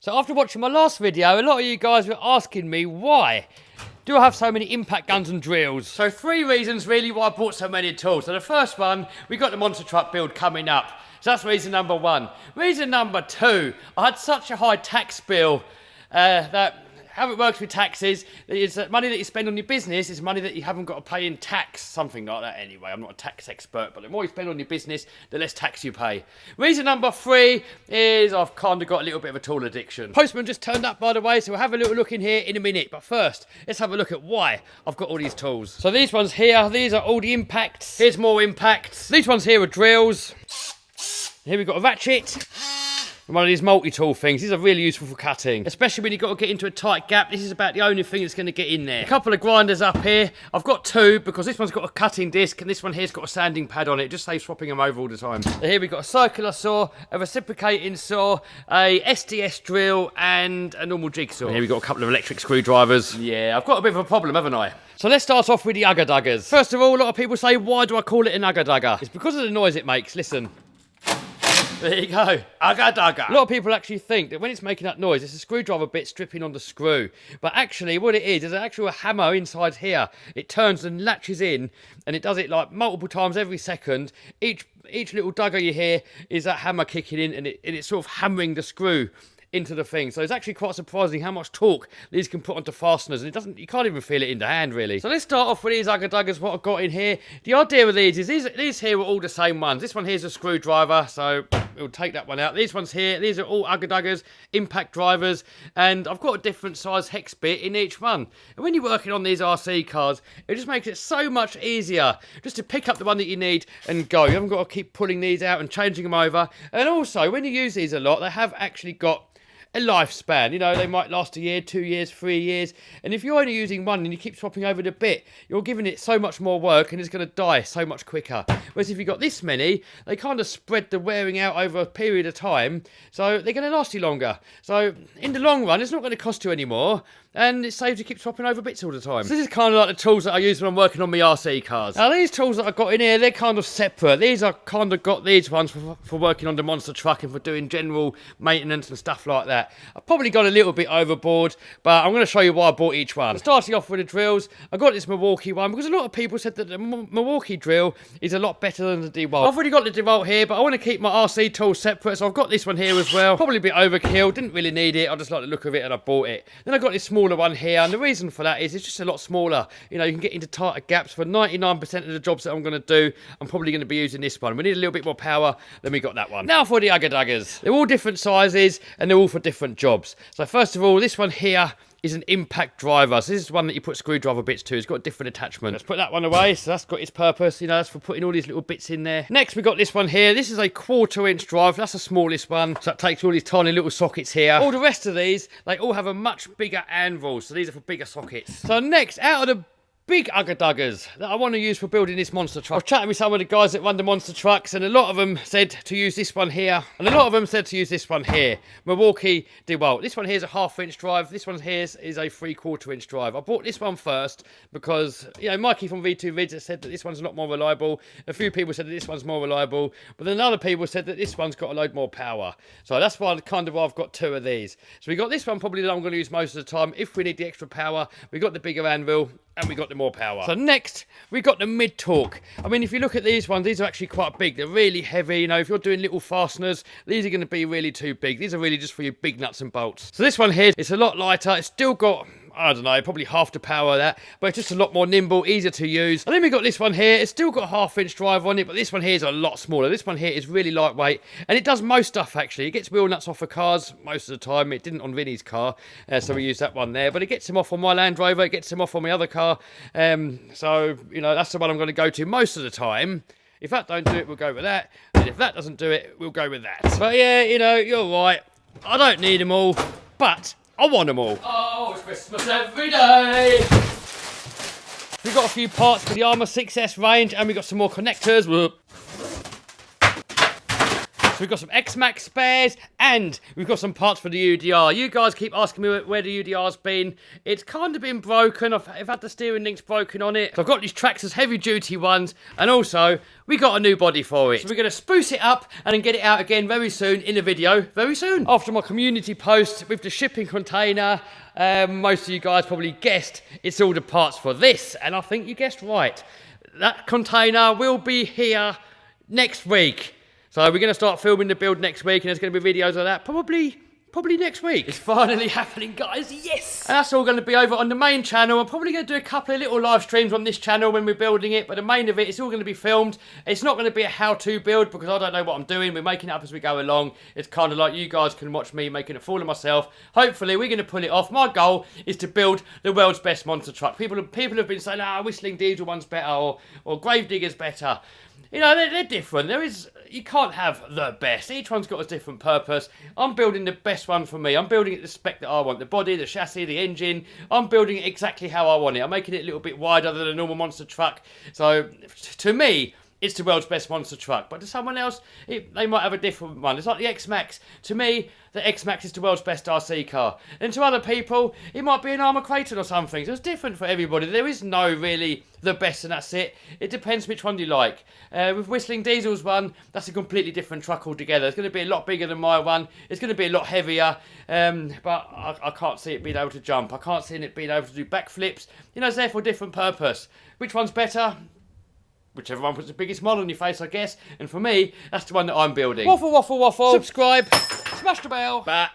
So after watching my last video, a lot of you guys were asking me why do I have so many impact guns and drills? So 3 reasons really why I bought so many tools. So the first one, we got the monster truck build coming up. So that's reason number 1. Reason number 2, I had such a high tax bill that how it works with taxes is that money that you spend on your business is money that you haven't got to pay in tax, something like that anyway. I'm not a tax expert, but the more you spend on your business, the less tax you pay. Reason number 3 is I've kind of got a little bit of a tool addiction. Postman just turned up, by the way, so we'll have a little look in here in a minute. But first, let's have a look at why I've got all these tools. So these ones here, these are all the impacts. Here's more impacts. These ones here are drills. Here we've got a ratchet. And one of these multi-tool things. These are really useful for cutting, especially when you've got to get into a tight gap. This is about the only thing that's going to get in there. A couple of grinders up here. I've got 2 because this one's got a cutting disc and this one here's got a sanding pad on it. It just saves swapping them over all the time. So here we've got a circular saw, a reciprocating saw, a SDS drill and a normal jigsaw. And here we've got a couple of electric screwdrivers. Yeah, I've got a bit of a problem, haven't I? So let's start off with the ugger duggers. First of all, a lot of people say, why do I call it an ugger dugger? It's because of the noise it makes. Listen. There you go, ugger dugger. A lot of people actually think that when it's making that noise, it's a screwdriver bit stripping on the screw. But actually what it is an actual hammer inside here. It turns and latches in, and it does it like multiple times every second. Each little dugger you hear is that hammer kicking in, and it's sort of hammering the screw into the thing. So it's actually quite surprising how much torque these can put onto fasteners, and you can't even feel it in the hand really. So let's start off with these ugger duggers, what I've got in here. The idea with these is these here are all the same ones. This one here's a screwdriver, so we'll take that one out. These ones here, these are all ugger duggers, impact drivers, and I've got a different size hex bit in each one. And when you're working on these RC cars, it just makes it so much easier just to pick up the one that you need and go. You haven't got to keep pulling these out and changing them over. And also, when you use these a lot, they have actually got a lifespan. You know, they might last a year, 2 years, 3 years. And if you're only using one and you keep swapping over the bit, you're giving it so much more work and it's going to die so much quicker. Whereas if you've got this many, they kind of spread the wearing out over a period of time, so they're going to last you longer. So in the long run, it's not going to cost you any more, and it saves you keep swapping over bits all the time. So this is kind of like the tools that I use when I'm working on my RC cars. Now these tools that I've got in here, they're kind of separate. These are kind of got these ones for working on the monster truck and for doing general maintenance and stuff like that. I've probably gone a little bit overboard, but I'm going to show you why I bought each one. Starting off with the drills, I got this Milwaukee one because a lot of people said that the Milwaukee drill is a lot better than the DeWalt. I've already got the DeWalt here, but I want to keep my RC tools separate, so I've got this one here as well. Probably a bit overkill, didn't really need it. I just like the look of it and I bought it. Then I got this smaller one here, and the reason for that is it's just a lot smaller. You know, you can get into tighter gaps. For 99% of the jobs that I'm going to do, I'm probably going to be using this one. We need a little bit more power, then we got that one. Now for the ugger duggers. They're all different sizes and they're all for different jobs. So first of all, this one here is an impact driver. So this is one that you put screwdriver bits to. It's got a different attachment. Let's put that one away. So that's got its purpose. You know, that's for putting all these little bits in there. Next, we got this one here. This is a 1/4 inch drive. That's the smallest one. So that takes all these tiny little sockets here. All the rest of these, they all have a much bigger anvil. So these are for bigger sockets. So next, out of the big ugger duggers that I want to use for building this monster truck. I was chatting with some of the guys that run the monster trucks, and a lot of them said to use this one here, and a lot of them said to use this one here. Milwaukee DeWalt. This one here is a 1/2 inch drive. This one here is a 3/4 inch drive. I bought this one first because, you know, Mikey from V2 Vids has said that this one's a lot more reliable. A few people said that this one's more reliable, but then other people said that this one's got a load more power. So that's why I've got 2 of these. So we got this one probably that I'm going to use most of the time if we need the extra power. We got the bigger anvil, and we got the more power. So next, we got the mid-torque. I mean, if you look at these ones, these are actually quite big. They're really heavy. You know, if you're doing little fasteners, these are going to be really too big. These are really just for your big nuts and bolts. So this one here, it's a lot lighter. It's still got, I don't know, probably half the power of that, but it's just a lot more nimble, easier to use. And then we got this one here. It's still got a 1/2 inch drive on it, but this one here is a lot smaller. This one here is really lightweight, and it does most stuff actually. It gets wheel nuts off of cars most of the time. It didn't on Vinny's car, so we used that one there, but it gets him off on my Land Rover. It gets him off on my other car. So, you know, that's the one I'm going to go to most of the time. If that don't do it, we'll go with that. And if that doesn't do it, we'll go with that. But yeah, you know, you're right. I don't need them all, but I want them all. Oh, it's Christmas every day. We've got a few parts for the Armour 6S range, and we've got some more connectors. Whoop. So we've got some X-Max spares and we've got some parts for the UDR. You guys keep asking me where the UDR's been. It's kind of been broken. I've had the steering links broken on it. So I've got these Traxxas heavy duty ones, and also we got a new body for it. So we're going to spruce it up and then get it out again very soon in a video, very soon. After my community post with the shipping container, most of you guys probably guessed it's all the parts for this, and I think you guessed right. That container will be here next week. So we're going to start filming the build next week, and there's going to be videos of that probably next week. It's finally happening, guys, yes! And that's all going to be over on the main channel. I'm probably going to do a couple of little live streams on this channel when we're building it, but the main of it is all going to be filmed. It's not going to be a how-to build because I don't know what I'm doing. We're making it up as we go along. It's kind of like you guys can watch me making a fool of myself. Hopefully, we're going to pull it off. My goal is to build the world's best monster truck. People have been saying, Whistling Diesel one's better, or Gravedigger's better. You know, they're different. You can't have the best. Each one's got a different purpose. I'm building the best one for me. I'm building it the spec that I want. The body, the chassis, the engine. I'm building it exactly how I want it. I'm making it a little bit wider than a normal monster truck. So, to me, it's the world's best monster truck. But to someone else, they might have a different one. It's like the X-Max. To me, the X-Max is the world's best RC car. And to other people, it might be an Armour Kraton or something. So it's different for everybody. There is no really the best and that's it. It depends which one you like. With Whistling Diesel's one, that's a completely different truck altogether. It's going to be a lot bigger than my one. It's going to be a lot heavier. But I can't see it being able to jump. I can't see it being able to do backflips. You know, it's there for a different purpose. Which one's better? Whichever one puts the biggest smile on your face, I guess. And for me, that's the one that I'm building. Waffle, waffle, waffle. Subscribe. Smash the bell. Bye.